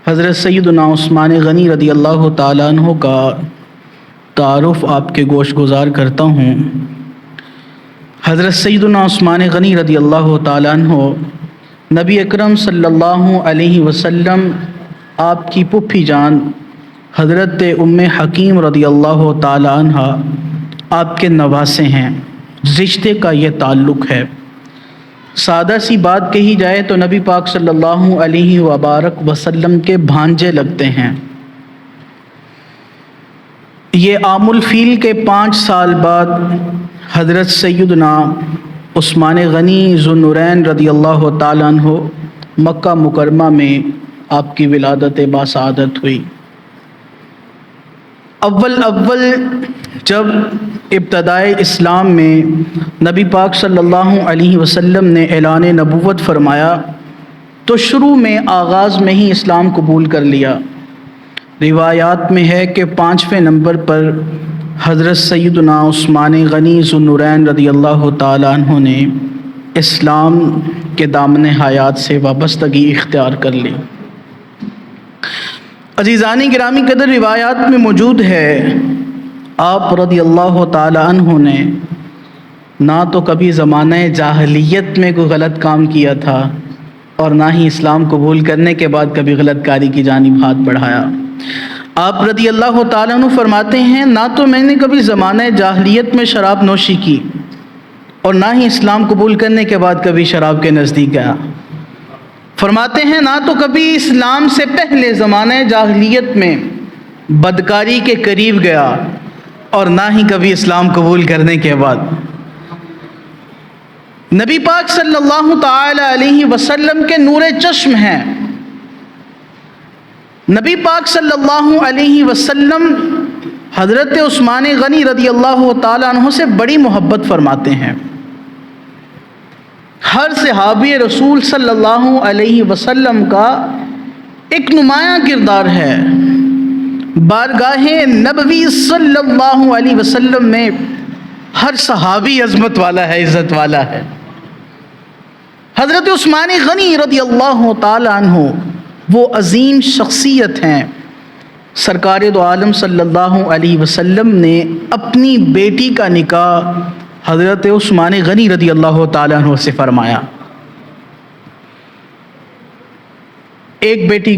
حضرت سیدنا عثمان غنی رضی اللہ تعالیٰ عنہ کا تعارف آپ کے گوش گزار کرتا ہوں۔ حضرت سیدنا عثمان غنی رضی اللہ تعالیٰ عنہ نبی اکرم صلی اللہ علیہ وسلم آپ کی پھوپھی جان حضرت ام حکیم رضی اللہ تعالیٰ عنہ آپ کے نواسے ہیں۔ رشتے کا یہ تعلق ہے۔ سادہ سی بات کہی جائے تو نبی پاک صلی اللہ علیہ وبارک وسلم کے بھانجے لگتے ہیں۔ یہ عام الفیل کے 5 سال بعد حضرت سیدنا عثمان غنی ذو النورین رضی اللہ تعالیٰ عنہ مکہ مکرمہ میں آپ کی ولادت باسعادت ہوئی۔ اول جب ابتدائے اسلام میں نبی پاک صلی اللہ علیہ وسلم نے اعلان نبوت فرمایا تو شروع میں آغاز میں ہی اسلام قبول کر لیا۔ روایات میں ہے کہ 5ویں نمبر پر حضرت سیدنا عثمان غنی ذو النورین رضی اللہ تعالیٰ عنہ نے اسلام کے دامن حیات سے وابستگی اختیار کر لی۔ عزیزان گرامی قدر روایات میں موجود ہے آپ رضی اللہ تعالیٰ عنہ نے نہ تو کبھی زمانہ جاہلیت میں کوئی غلط کام کیا تھا اور نہ ہی اسلام قبول کرنے کے بعد کبھی غلط کاری کی جانب ہاتھ بڑھایا۔ آپ رضی اللہ تعالیٰ عنہ فرماتے ہیں نہ تو میں نے کبھی زمانہ جاہلیت میں شراب نوشی کی اور نہ ہی اسلام قبول کرنے کے بعد کبھی شراب کے نزدیک گیا۔ فرماتے ہیں نہ تو کبھی اسلام سے پہلے زمانہ جاہلیت میں بدکاری کے قریب گیا اور نہ ہی کبھی اسلام قبول کرنے کے بعد۔ نبی پاک صلی اللہ تعالی علیہ وسلم کے نور چشم ہیں۔ نبی پاک صلی اللہ علیہ وسلم حضرت عثمان غنی رضی اللہ تعالیٰ عنہ سے بڑی محبت فرماتے ہیں۔ ہر صحابی رسول صلی اللہ علیہ وسلم کا ایک نمایاں کردار ہے۔ بارگاہ نبوی صلی اللہ علیہ وسلم میں ہر صحابی عظمت والا ہے، عزت والا ہے۔ حضرت عثمان غنی رضی اللہ تعالیٰ عنہ وہ عظیم شخصیت ہیں۔ سرکار دو عالم صلی اللہ علیہ وسلم نے اپنی بیٹی کا نکاح حضرت عثمان غنی رضی اللہ تعالیٰ عنہ سے فرمایا۔ ایک بیٹی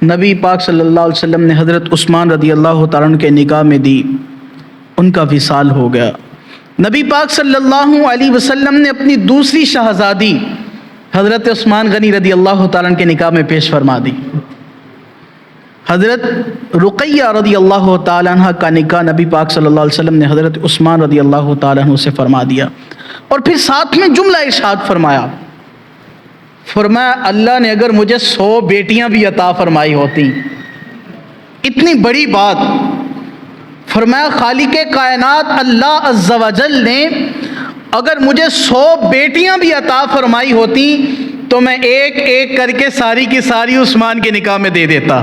نبی پاک صلی اللہ علیہ وسلم نے حضرت عثمان رضی اللہ تعالیٰ عنہ کے نکاح میں دی، ان کا وصال ہو گیا۔ نبی پاک صلی اللہ علیہ وسلم نے اپنی دوسری شہزادی حضرت عثمان غنی رضی اللہ تعالیٰ عنہ کے نکاح میں پیش فرما دی۔ حضرت رقیہ رضی اللہ تعالیٰ عنہ کا نکاح نبی پاک صلی اللہ علیہ وسلم نے حضرت عثمان رضی اللہ تعالیٰ عنہ سے فرما دیا، اور پھر ساتھ میں جملہ ارشاد فرمایا، اللہ نے اگر مجھے 100 بیٹیاں بھی عطا فرمائی ہوتی، اتنی بڑی بات، فرمایا خالق کائنات اللہ عز و جل نے اگر مجھے 100 بیٹیاں بھی عطا فرمائی ہوتی تو میں ایک ایک کر کے ساری کی ساری عثمان کے نکاح میں دے دیتا۔